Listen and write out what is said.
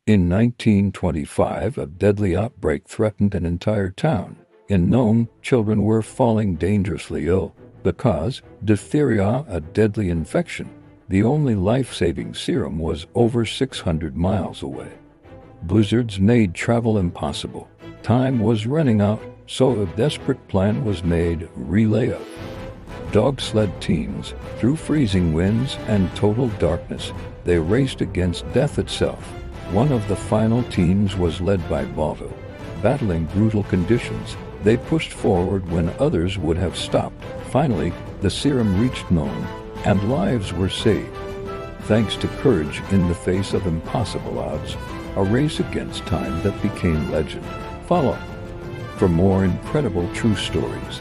In 1925, a deadly outbreak threatened an entire town. In Nome, children were falling dangerously ill because diphtheria, a deadly infection. The only life-saving serum was over 600 miles away. Blizzards made travel impossible. Time was running out, so a desperate plan was made: relay of dog sled teams. Through freezing winds and total darkness, they raced against death itself. One of the final teams was led by Balto. Battling brutal conditions, they pushed forward when others would have stopped. Finally, the serum reached Nome, and lives were saved. Thanks to courage in the face of impossible odds, a race against time that became legend. Follow for more incredible true stories.